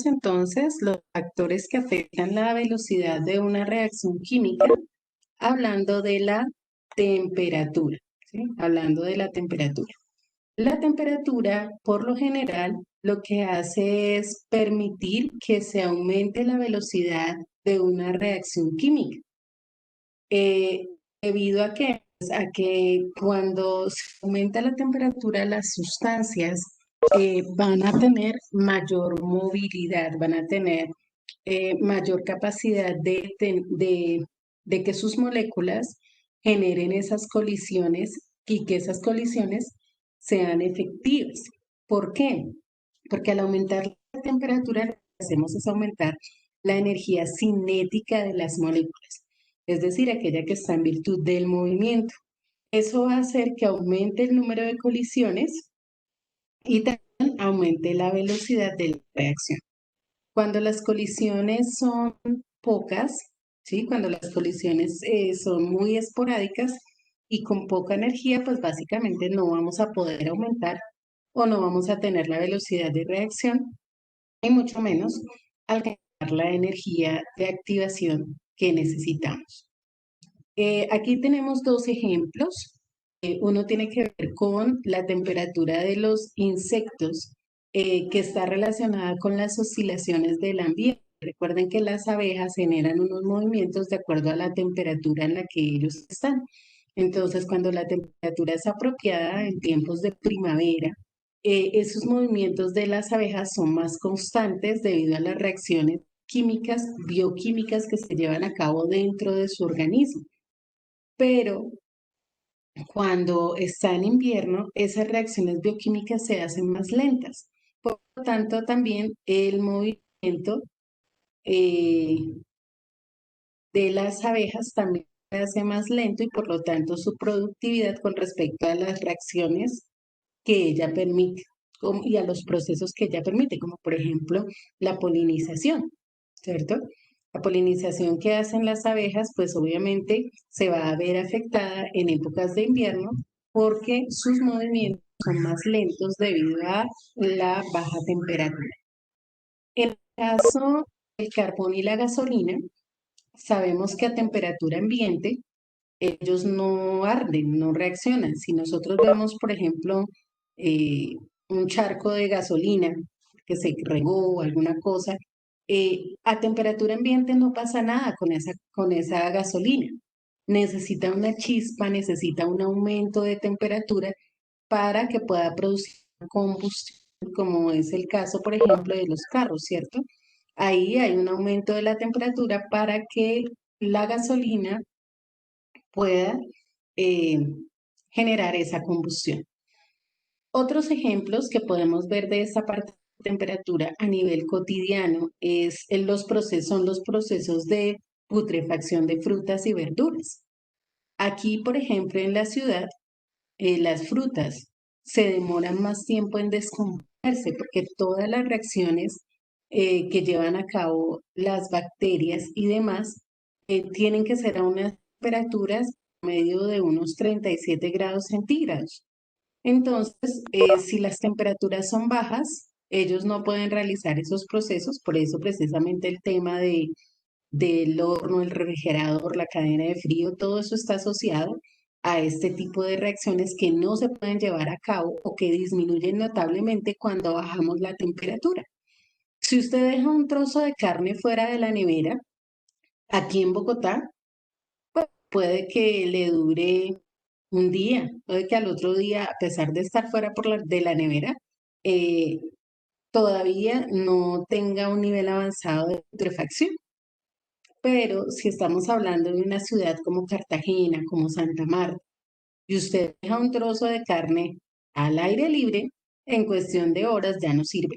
Entonces los factores que afectan la velocidad de una reacción química, hablando de la temperatura, ¿sí? Hablando de la temperatura. La temperatura, por lo general, lo que hace es permitir que se aumente la velocidad de una reacción química. Eh, Debido a que cuando se aumenta la temperatura, las sustancias van a tener mayor movilidad, van a tener mayor capacidad de que sus moléculas generen esas colisiones y que esas colisiones sean efectivas. ¿Por qué? Porque al aumentar la temperatura, lo que hacemos es aumentar la energía cinética de las moléculas, es decir, aquella que está en virtud del movimiento. Eso va a hacer que aumente el número de colisiones y también aumente la velocidad de la reacción. Cuando las colisiones son pocas, ¿sí? Cuando las colisiones son muy esporádicas y con poca energía, pues básicamente no vamos a poder aumentar o no vamos a tener la velocidad de reacción y mucho menos alcanzar la energía de activación que necesitamos. Aquí tenemos dos ejemplos. Uno tiene que ver con la temperatura de los insectos, que está relacionada con las oscilaciones del ambiente. Recuerden que las abejas generan unos movimientos de acuerdo a la temperatura en la que ellos están. Entonces, cuando la temperatura es apropiada en tiempos de primavera, esos movimientos de las abejas son más constantes debido a las reacciones químicas, bioquímicas que se llevan a cabo dentro de su organismo. Pero cuando está en invierno, esas reacciones bioquímicas se hacen más lentas. Por lo tanto, también el movimiento eh, de las abejas también se hace más lento y por lo tanto su productividad con respecto a las reacciones que ella permite y a los procesos que ella permite, como por ejemplo la polinización, ¿cierto? La polinización que hacen las abejas, pues obviamente se va a ver afectada en épocas de invierno porque sus movimientos son más lentos debido a la baja temperatura. En el caso del carbón y la gasolina, sabemos que a temperatura ambiente ellos no arden, no reaccionan. Si nosotros vemos, por ejemplo, eh, un charco de gasolina que se regó o alguna cosa, a temperatura ambiente no pasa nada con esa gasolina. Necesita una chispa, necesita un aumento de temperatura para que pueda producir combustión, como es el caso, por ejemplo, de los carros, ¿cierto? Ahí hay un aumento de la temperatura para que la gasolina pueda eh, generar esa combustión. Otros ejemplos que podemos ver de esta parte de temperatura a nivel cotidiano son los procesos de putrefacción de frutas y verduras. Aquí, por ejemplo, en la ciudad, las frutas se demoran más tiempo en descomponerse porque todas las reacciones que llevan a cabo las bacterias y demás tienen que ser a unas temperaturas medio de unos 37 grados centígrados. Entonces, si las temperaturas son bajas, ellos no pueden realizar esos procesos, por eso precisamente el tema del horno, el refrigerador, la cadena de frío, todo eso está asociado a este tipo de reacciones que no se pueden llevar a cabo o que disminuyen notablemente cuando bajamos la temperatura. Si usted deja un trozo de carne fuera de la nevera, aquí en Bogotá, puede que le dure un día, puede que al otro día, a pesar de estar fuera de la nevera, eh, todavía no tenga un nivel avanzado de putrefacción. Pero si estamos hablando de una ciudad como Cartagena, como Santa Marta, y usted deja un trozo de carne al aire libre, en cuestión de horas ya no sirve,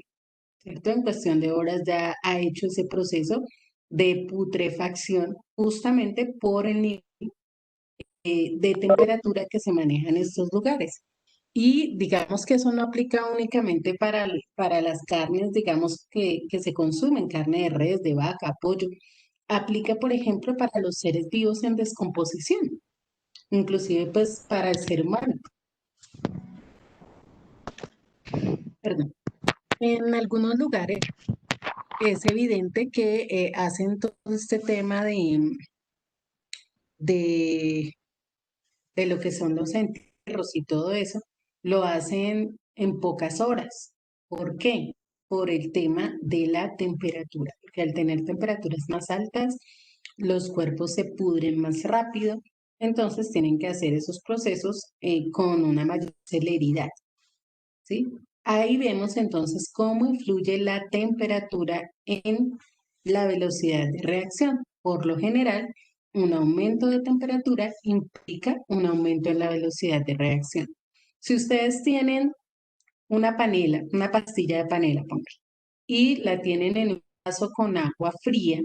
¿cierto? En cuestión de horas ya ha hecho ese proceso de putrefacción justamente por el nivel de temperatura que se maneja en estos lugares. Y digamos que eso no aplica únicamente para las carnes, digamos, que se consumen, carne de res, de vaca, pollo. Aplica, por ejemplo, para los seres vivos en descomposición, inclusive pues para el ser humano. Perdón. En algunos lugares es evidente que hacen todo este tema de, de lo que son los entierros y todo eso, lo hacen en pocas horas. ¿Por qué? Por el tema de la temperatura, porque al tener temperaturas más altas, los cuerpos se pudren más rápido, entonces tienen que hacer esos procesos con una mayor celeridad. ¿Sí? Ahí vemos entonces cómo influye la temperatura en la velocidad de reacción. Por lo general, un aumento de temperatura implica un aumento en la velocidad de reacción. Si ustedes tienen una panela, una pastilla de panela, póngale, y la tienen en un vaso con agua fría,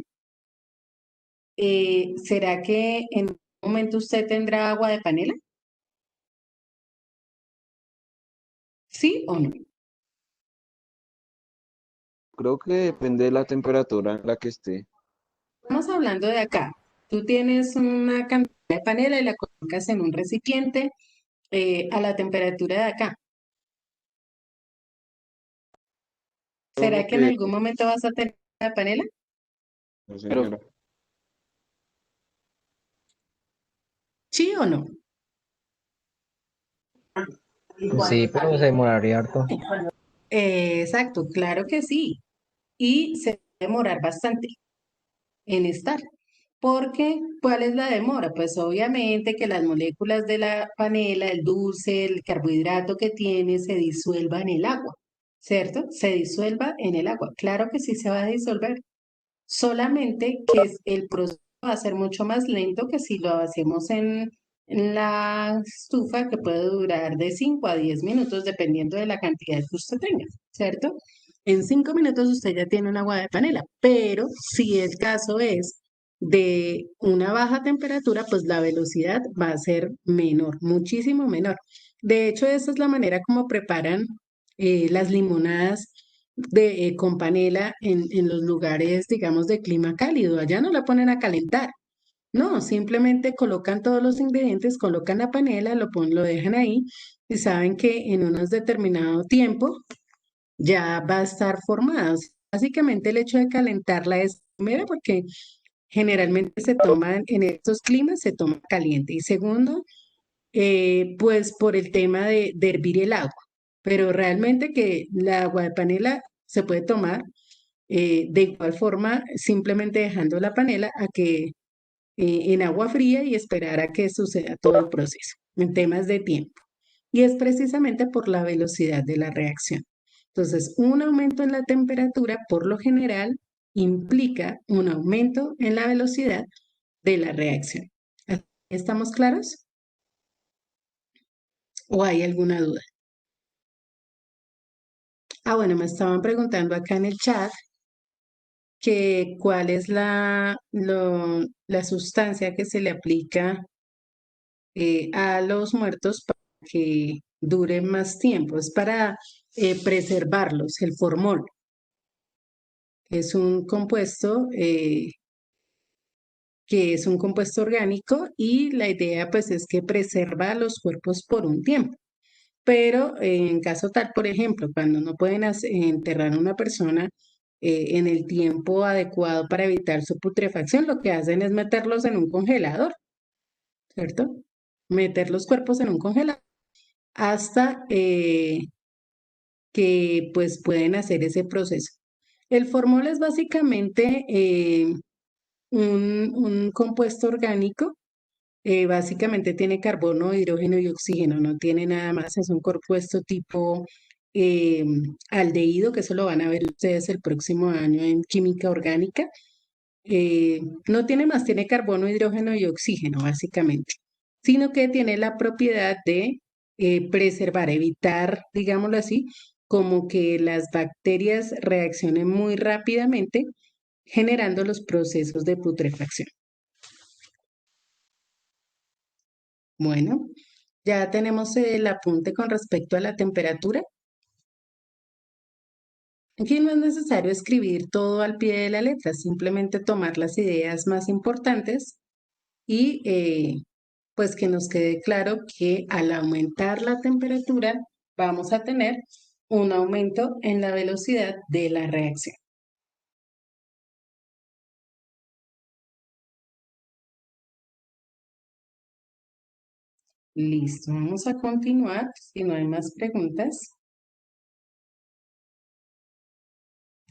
¿será que en un momento usted tendrá agua de panela? ¿Sí o no? Creo que depende de la temperatura en la que esté. Estamos hablando de acá. Tú tienes una cantidad de panela y la colocas en un recipiente a la temperatura de acá. Todo ¿Será lo que en que, algún momento vas a tener la panela? no, Pero señora. ¿Sí o no? sí, pero se demoraría harto. Exacto, claro que sí. Y se va a demorar bastante en estar. Porque, ¿cuál es la demora? Pues obviamente que las moléculas de la panela, el dulce, el carbohidrato que tiene, se disuelva en el agua, ¿cierto? Se disuelva en el agua. Claro que sí se va a disolver. Solamente que el proceso va a ser mucho más lento que si lo hacemos en la estufa, que puede durar de 5 a 10 minutos, dependiendo de la cantidad que usted tenga, ¿cierto? En 5 minutos usted ya tiene un agua de panela, pero si el caso es de una baja temperatura, pues la velocidad va a ser menor, muchísimo menor. De hecho, esa es la manera como preparan las limonadas con panela en los lugares, digamos, de clima cálido. Allá no la ponen a calentar. No, simplemente colocan todos los ingredientes, colocan la panela, lo dejan ahí y saben que en unos determinado tiempo ya va a estar formada. O sea, básicamente el hecho de calentarla es, primero, porque generalmente se toman en estos climas, se toma caliente. Y segundo, pues por el tema de hervir el agua. Pero realmente que la agua de panela se puede tomar de igual forma, simplemente dejando la panela a que en agua fría y esperar a que suceda todo el proceso en temas de tiempo. Y es precisamente por la velocidad de la reacción. Entonces, un aumento en la temperatura, por lo general, implica un aumento en la velocidad de la reacción. ¿Estamos claros? ¿O hay alguna duda? Ah, bueno, me estaban preguntando acá en el chat que cuál es la sustancia que se le aplica a los muertos para que duren más tiempo. Es para preservarlos. El formol es un compuesto que es un compuesto orgánico y la idea pues es que preserva los cuerpos por un tiempo. Pero en caso tal, por ejemplo, cuando no pueden enterrar a una persona en el tiempo adecuado para evitar su putrefacción, lo que hacen es meterlos en un congelador, ¿cierto? Meter los cuerpos en un congelador hasta que pues pueden hacer ese proceso. El formol es básicamente un compuesto orgánico. Básicamente tiene carbono, hidrógeno y oxígeno, no tiene nada más, es un compuesto tipo eh, aldehído, que eso lo van a ver ustedes el próximo año en química orgánica. No tiene más, tiene carbono, hidrógeno y oxígeno, básicamente, sino que tiene la propiedad de preservar, evitar, digámoslo así, como que las bacterias reaccionen muy rápidamente, generando los procesos de putrefacción. Bueno, ya tenemos el apunte con respecto a la temperatura. Aquí no es necesario escribir todo al pie de la letra, simplemente tomar las ideas más importantes y pues que nos quede claro que al aumentar la temperatura vamos a tener un aumento en la velocidad de la reacción. Listo, vamos a continuar, si no hay más preguntas,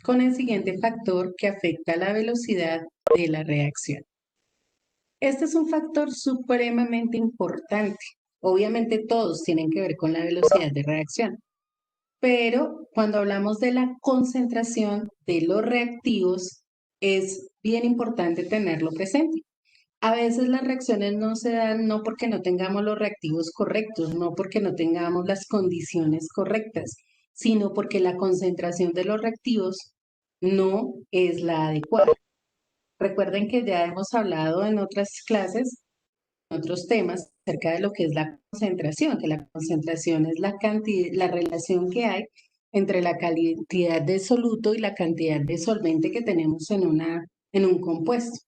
con el siguiente factor que afecta la velocidad de la reacción. Este es un factor supremamente importante. Obviamente todos tienen que ver con la velocidad de reacción, pero cuando hablamos de la concentración de los reactivos, es bien importante tenerlo presente. A veces las reacciones no se dan no porque no tengamos los reactivos correctos, no porque no tengamos las condiciones correctas, sino porque la concentración de los reactivos no es la adecuada. Recuerden que ya hemos hablado en otras clases, en otros temas, acerca de lo que es la concentración, que la concentración es la cantidad, la relación que hay entre la cantidad de soluto y la cantidad de solvente que tenemos en un compuesto.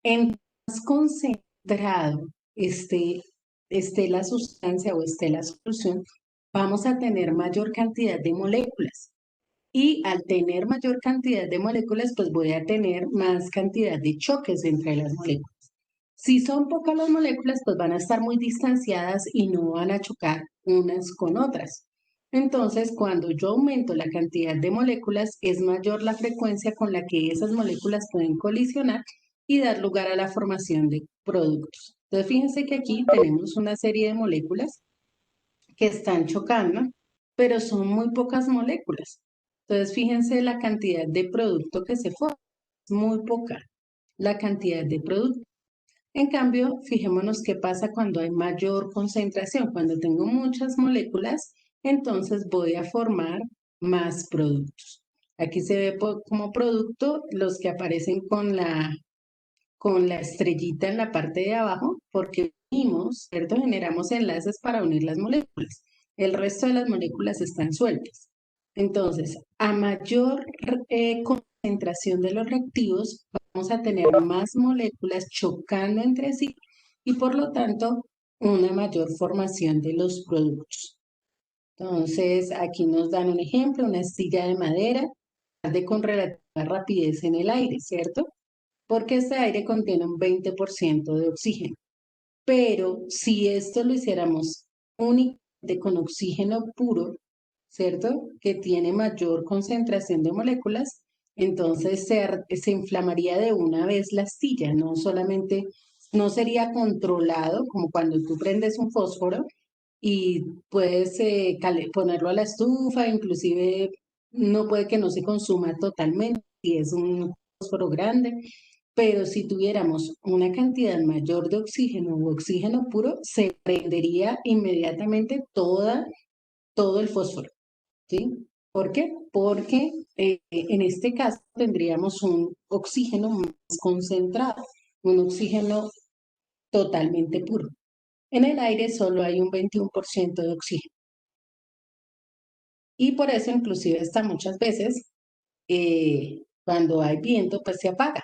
Entre más concentrado esté la sustancia o esté la solución, vamos a tener mayor cantidad de moléculas. Y al tener mayor cantidad de moléculas, pues voy a tener más cantidad de choques entre las moléculas. Si son pocas las moléculas, pues van a estar muy distanciadas y no van a chocar unas con otras. Entonces, cuando yo aumento la cantidad de moléculas, es mayor la frecuencia con la que esas moléculas pueden colisionar y dar lugar a la formación de productos. Entonces, fíjense que aquí tenemos una serie de moléculas que están chocando, pero son muy pocas moléculas. Entonces, fíjense la cantidad de producto que se forma, es muy poca la cantidad de producto. En cambio, fijémonos qué pasa cuando hay mayor concentración. Cuando tengo muchas moléculas, entonces voy a formar más productos. Aquí se ve como producto los que aparecen con la estrellita en la parte de abajo, porque unimos, ¿cierto? Generamos enlaces para unir las moléculas. El resto de las moléculas están sueltas. Entonces, a mayor concentración de los reactivos, vamos a tener más moléculas chocando entre sí y por lo tanto una mayor formación de los productos. Entonces, aquí nos dan un ejemplo, una astilla de madera, arde con relativa rapidez en el aire, ¿cierto? Porque este aire contiene un 20% de oxígeno. Pero si esto lo hiciéramos únicamente con oxígeno puro, ¿cierto? Que tiene mayor concentración de moléculas, entonces se inflamaría de una vez la astilla, no solamente, no sería controlado como cuando tú prendes un fósforo y puedes ponerlo a la estufa, inclusive no puede que no se consuma totalmente, si es un fósforo grande, pero si tuviéramos una cantidad mayor de oxígeno u oxígeno puro, se prendería inmediatamente todo el fósforo, ¿sí? ¿Por qué? Porque en este caso tendríamos un oxígeno más concentrado, un oxígeno totalmente puro. En el aire solo hay un 21% de oxígeno. Y por eso inclusive hasta muchas veces cuando hay viento pues se apaga,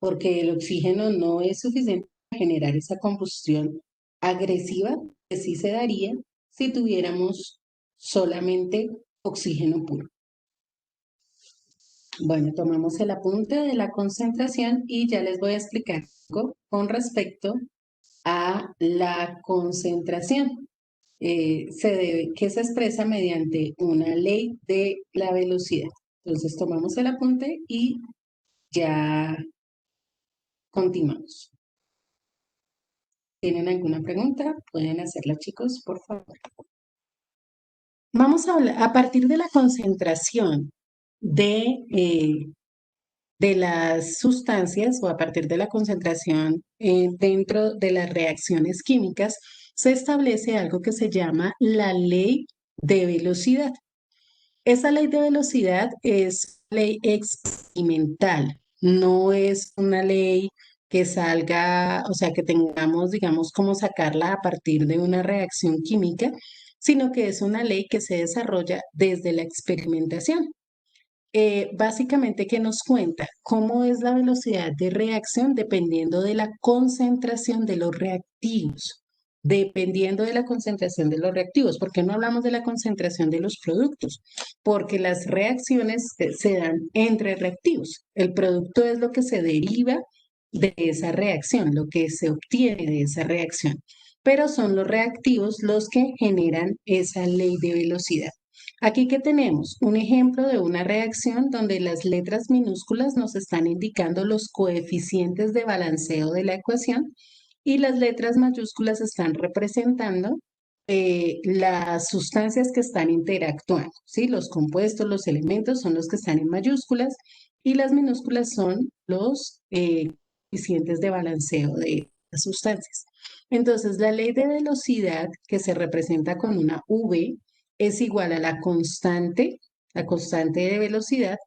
porque el oxígeno no es suficiente para generar esa combustión agresiva que sí se daría si tuviéramos solamente oxígeno puro. Bueno, tomamos el apunte de la concentración y ya les voy a explicar algo con respecto a la concentración. Que se expresa mediante una ley de la velocidad. Entonces tomamos el apunte y ya continuamos. ¿Tienen alguna pregunta? Pueden hacerla, chicos, por favor. Vamos a hablar a partir de la concentración de las sustancias o a partir de la concentración dentro de las reacciones químicas, se establece algo que se llama la ley de velocidad. Esa ley de velocidad es ley experimental, no es una ley que salga, o sea, que tengamos, digamos, cómo sacarla a partir de una reacción química, sino que es una ley que se desarrolla desde la experimentación. Básicamente que nos cuenta cómo es la velocidad de reacción dependiendo de la concentración de los reactivos, dependiendo de la concentración de los reactivos. ¿Por qué no hablamos de la concentración de los productos? Porque las reacciones se dan entre reactivos. El producto es lo que se deriva de esa reacción, lo que se obtiene de esa reacción. pero son los reactivos los que generan esa ley de velocidad. Aquí que tenemos un ejemplo de una reacción donde las letras minúsculas nos están indicando los coeficientes de balanceo de la ecuación y las letras mayúsculas están representando las sustancias que están interactuando, ¿sí? Los compuestos, los elementos son los que están en mayúsculas y las minúsculas son los coeficientes de balanceo de las sustancias. Entonces, la ley de velocidad que se representa con una V es igual a la constante de velocidad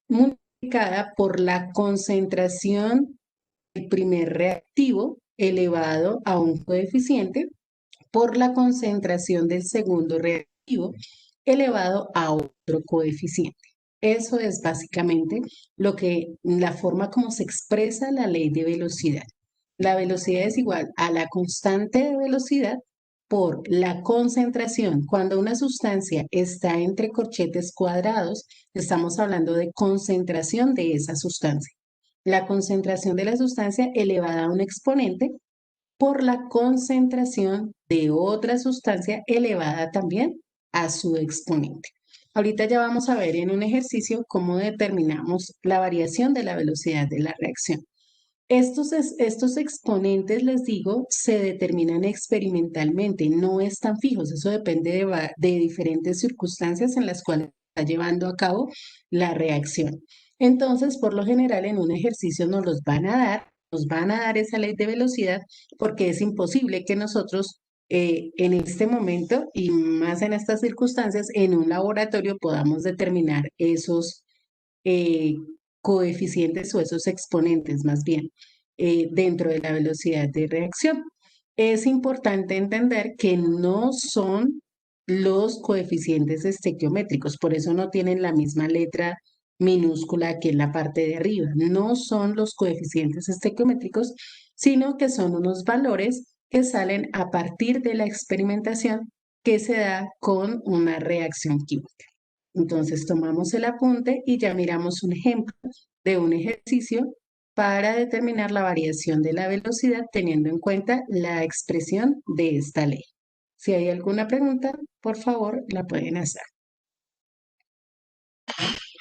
multiplicada por la concentración del primer reactivo elevado a un coeficiente por la concentración del segundo reactivo elevado a otro coeficiente. Eso es básicamente la forma como se expresa la ley de velocidad. La velocidad es igual a la constante de velocidad por la concentración. Cuando una sustancia está entre corchetes cuadrados, estamos hablando de concentración de esa sustancia. La concentración de la sustancia elevada a un exponente por la concentración de otra sustancia elevada también a su exponente. Ahorita ya vamos a ver en un ejercicio cómo determinamos la variación de la velocidad de la reacción. Estos exponentes, les digo, se determinan experimentalmente, no están fijos, eso depende de diferentes circunstancias en las cuales está llevando a cabo la reacción. Entonces, por lo general, en un ejercicio nos van a dar esa ley de velocidad porque es imposible que nosotros en este momento y más en estas circunstancias, en un laboratorio podamos determinar esos eh, coeficientes o esos exponentes más bien dentro de la velocidad de reacción. Es importante entender que no son los coeficientes estequiométricos, por eso no tienen la misma letra minúscula que en la parte de arriba. No son los coeficientes estequiométricos, sino que son unos valores que salen a partir de la experimentación que se da con una reacción química. Entonces tomamos el apunte y ya miramos un ejemplo de un ejercicio para determinar la variación de la velocidad teniendo en cuenta la expresión de esta ley. Si hay alguna pregunta, por favor, la pueden hacer.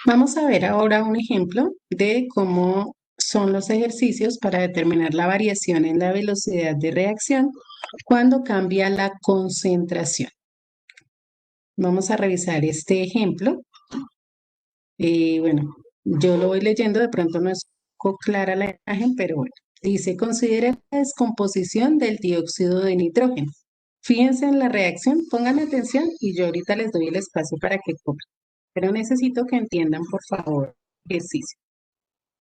Vamos a ver ahora un ejemplo de cómo son los ejercicios para determinar la variación en la velocidad de reacción cuando cambia la concentración. Vamos a revisar este ejemplo. Bueno, yo lo voy leyendo, de pronto no es clara la imagen, pero bueno. Dice, considera la descomposición del dióxido de nitrógeno. Fíjense en la reacción, pongan atención y yo ahorita les doy el espacio para que copies. Pero necesito que entiendan, por favor, el ejercicio.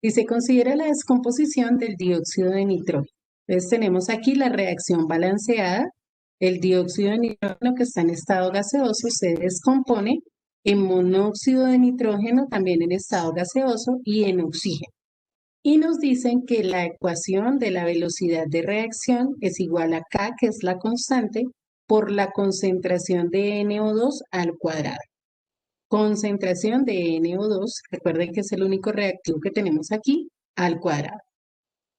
Dice, considera la descomposición del dióxido de nitrógeno. Entonces tenemos aquí la reacción balanceada. El dióxido de nitrógeno que está en estado gaseoso se descompone en monóxido de nitrógeno, también en estado gaseoso, y en oxígeno. Y nos dicen que la ecuación de la velocidad de reacción es igual a K, que es la constante, por la concentración de NO2 al cuadrado. Concentración de NO2, recuerden que es el único reactivo que tenemos aquí, al cuadrado.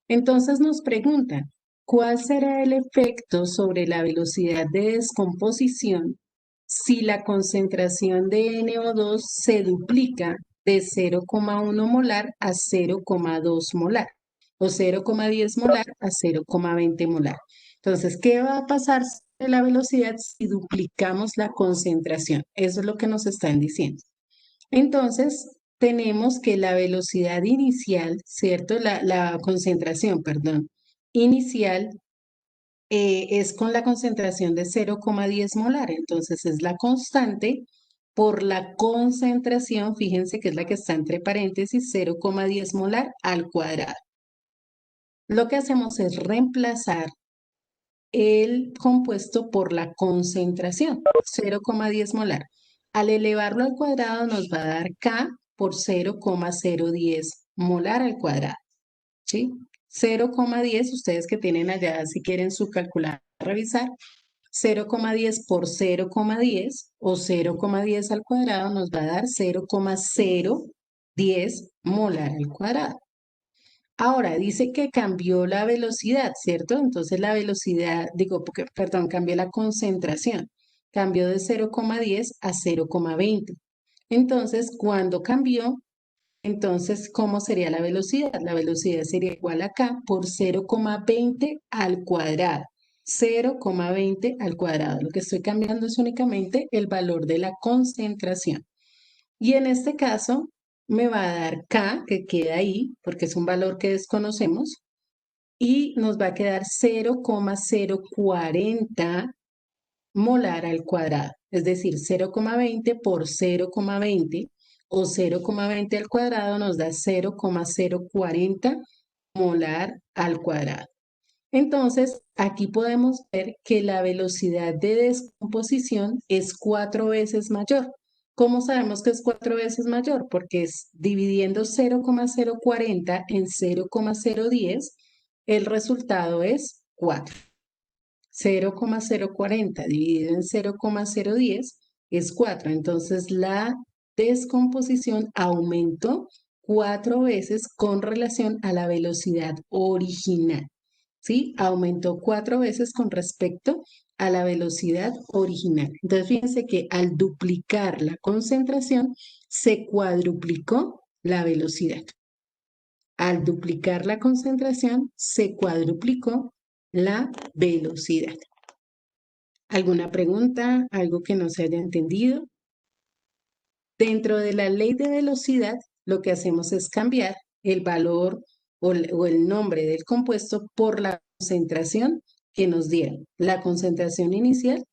Entonces nos preguntan, ¿cuál será el efecto sobre la velocidad de descomposición si la concentración de NO2 se duplica de 0,1 molar a 0,2 molar o 0,10 molar a 0,20 molar? Entonces, ¿qué va a pasar de la velocidad si duplicamos la concentración? Eso es lo que nos están diciendo. Entonces, tenemos que la velocidad inicial, ¿cierto? La concentración, perdón, inicial es con la concentración de 0,10 molar. Entonces, es la constante por la concentración, fíjense que es la que está entre paréntesis, 0,10 molar al cuadrado. Lo que hacemos es reemplazar el compuesto por la concentración, 0,10 molar. Al elevarlo al cuadrado nos va a dar K por 0,010 molar al cuadrado, ¿sí? 0,10, ustedes que tienen allá, si quieren su calculadora revisar, 0,10 por 0,10 o 0,10 al cuadrado nos va a dar 0,010 molar al cuadrado. Ahora, dice que cambió la velocidad, ¿cierto? Entonces la velocidad, digo, porque, perdón, cambió la concentración. Cambió de 0,10 a 0,20. Entonces, cuando cambió, entonces, ¿cómo sería la velocidad? La velocidad sería igual acá por 0,20 al cuadrado. 0,20 al cuadrado. Lo que estoy cambiando es únicamente el valor de la concentración. Y en este caso me va a dar K, que queda ahí, porque es un valor que desconocemos, y nos va a quedar 0,040 molar al cuadrado. Es decir, 0,20 por 0,20 o 0,20 al cuadrado nos da 0,040 molar al cuadrado. Entonces, aquí podemos ver que la velocidad de descomposición es 4 veces mayor. ¿Cómo sabemos que es 4 veces mayor? Porque es dividiendo 0,040 en 0,010, el resultado es 4. 0,040 dividido en 0,010 es 4. Entonces, la descomposición aumentó 4 veces con relación a la velocidad original. ¿Sí? Aumentó 4 veces con respecto a la velocidad original. Entonces, fíjense que al duplicar la concentración, se cuadruplicó la velocidad. Al duplicar la concentración, se cuadruplicó la velocidad. ¿Alguna pregunta? ¿Algo que no se haya entendido? Dentro de la ley de velocidad, lo que hacemos es cambiar el valor o el nombre del compuesto por la concentración que nos dieron, la concentración inicial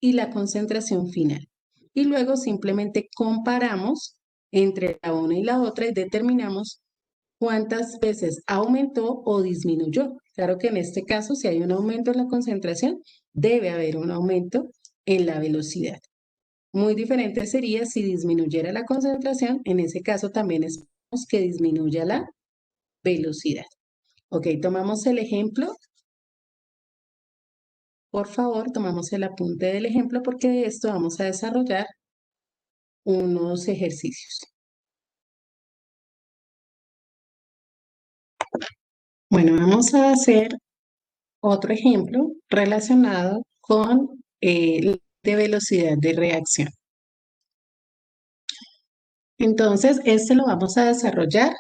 y la concentración final. Y luego simplemente comparamos entre la una y la otra y determinamos cuántas veces aumentó o disminuyó. Claro que en este caso, si hay un aumento en la concentración, debe haber un aumento en la velocidad. Muy diferente sería si disminuyera la concentración, en ese caso también esperamos que disminuya la velocidad. Ok, tomamos el ejemplo. Por favor, tomamos el apunte del ejemplo porque de esto vamos a desarrollar unos ejercicios. Bueno, vamos a hacer otro ejemplo relacionado con de velocidad de reacción. Entonces, este lo vamos a desarrollar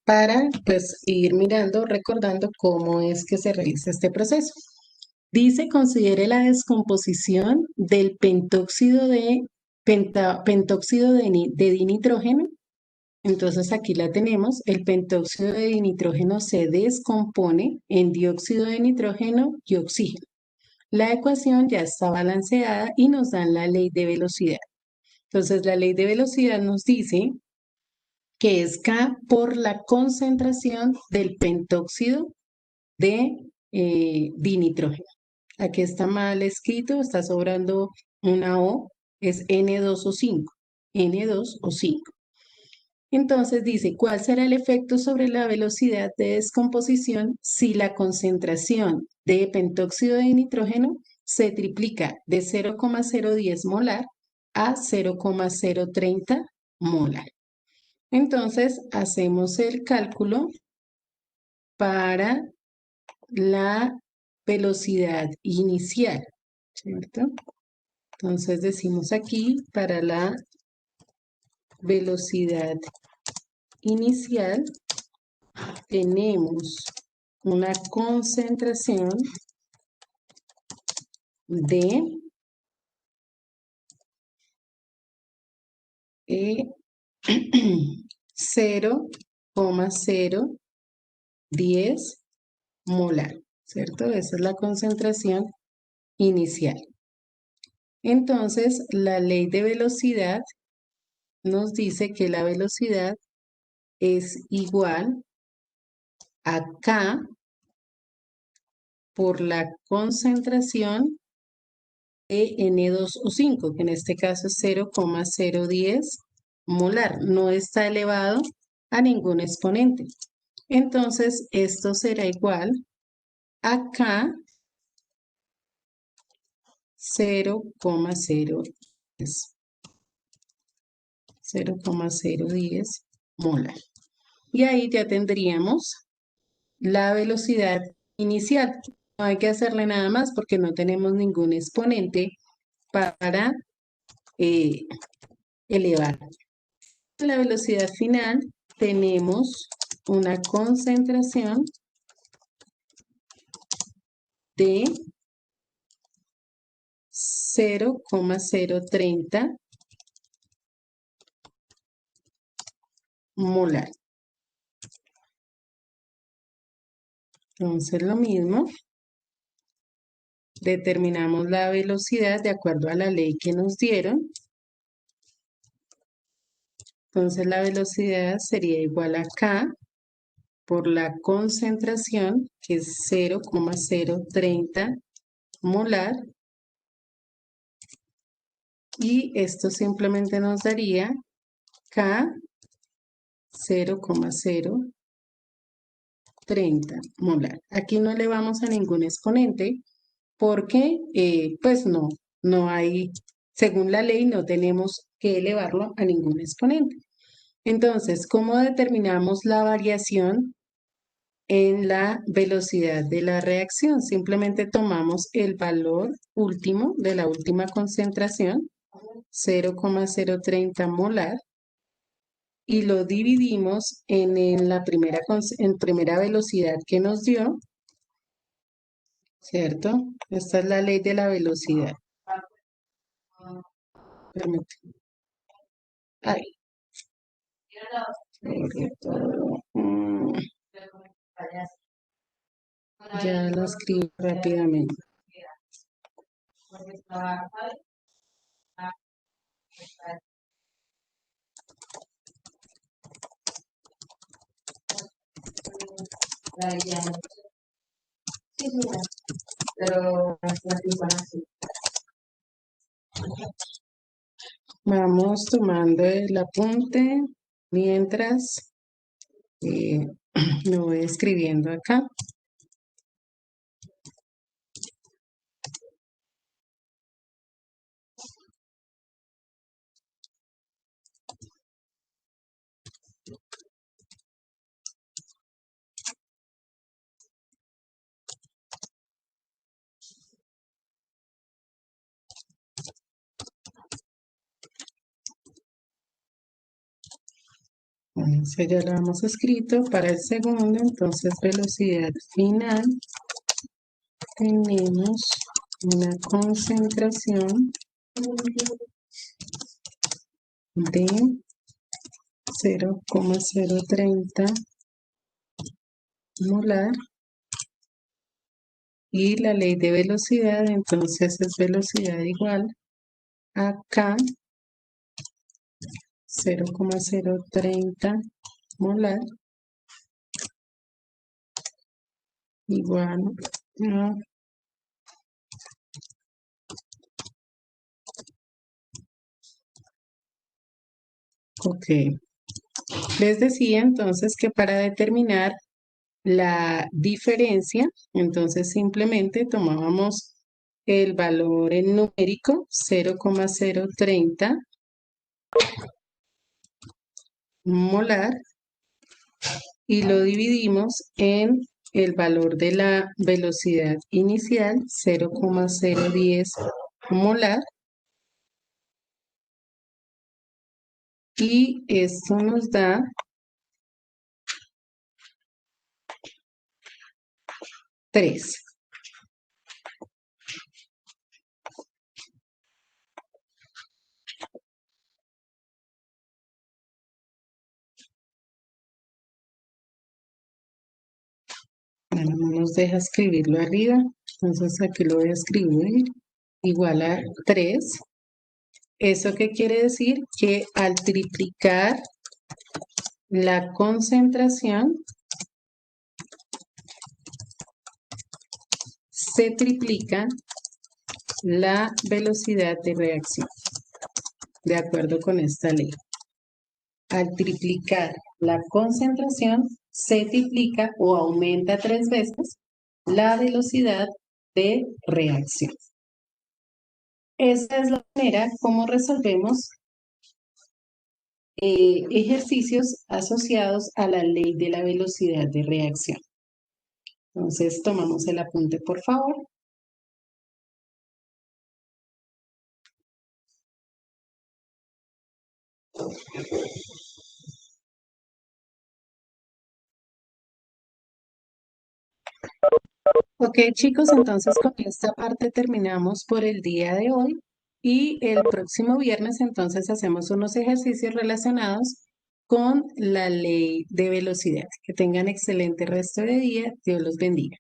para pues ir mirando, recordando cómo es que se realiza este proceso. Dice, considere la descomposición del pentóxido de, pentóxido de dinitrógeno. Entonces aquí la tenemos, el pentóxido de dinitrógeno se descompone en dióxido de nitrógeno y oxígeno. La ecuación ya está balanceada y nos dan la ley de velocidad. Entonces la ley de velocidad nos dice que es K por la concentración del pentóxido de dinitrógeno. Aquí está mal escrito, está sobrando una O, es N2O5, N2O5. Entonces dice, ¿cuál será el efecto sobre la velocidad de descomposición si la concentración de pentóxido de nitrógeno se triplica de 0,010 molar a 0,030 molar? Entonces hacemos el cálculo para la velocidad inicial, ¿cierto? Entonces decimos aquí para la velocidad inicial tenemos una concentración de 0,010 molar, ¿cierto? Esa es la concentración inicial. Entonces, la ley de velocidad nos dice que la velocidad es igual a K por la concentración de N2O5, que en este caso es 0,010 molar. No está elevado a ningún exponente. Entonces, esto será igual a K 0,010 molar. Y ahí ya tendríamos la velocidad inicial. No hay que hacerle nada más porque no tenemos ningún exponente para eh, elevar. En la velocidad final tenemos una concentración de 0,030 molar. Entonces lo mismo, determinamos la velocidad de acuerdo a la ley que nos dieron. Entonces la velocidad sería igual a K por la concentración, que es 0,030 molar. Y esto simplemente nos daría K 0,030 molar. Aquí no le vamos a ningún exponente porque pues no hay, según la ley no tenemos que elevarlo a ningún exponente. Entonces, ¿cómo determinamos la variación en la velocidad de la reacción? Simplemente tomamos el valor último de la última concentración, 0,030 molar, y lo dividimos en la primera velocidad que nos dio, ¿cierto? Esta es la ley de la velocidad. Permíteme. Ay, sobre todo. Ya lo escribo rápidamente. Vamos tomando el apunte mientras me voy escribiendo acá. Bueno, ese ya lo hemos escrito para el segundo, entonces velocidad final. Tenemos una concentración de 0,030 molar y la ley de velocidad, entonces es velocidad igual a K 0,030 molar igual a ok. Les decía entonces que para determinar la diferencia, entonces simplemente tomábamos el valor en numérico 0,030 molar y lo dividimos en el valor de la velocidad inicial 0,010 molar y esto nos da 3. Bueno, no nos deja escribirlo arriba, entonces aquí lo voy a escribir igual a 3. ¿Eso qué quiere decir? Que al triplicar la concentración se triplica la velocidad de reacción, de acuerdo con esta ley. Al triplicar la concentración, se triplica o aumenta 3 veces la velocidad de reacción. Esa es la manera como resolvemos ejercicios asociados a la ley de la velocidad de reacción. Entonces, tomamos el apunte, por favor. Ok, chicos, entonces con esta parte terminamos por el día de hoy y el próximo viernes entonces hacemos unos ejercicios relacionados con la ley de velocidad. Que tengan excelente resto de día. Dios los bendiga.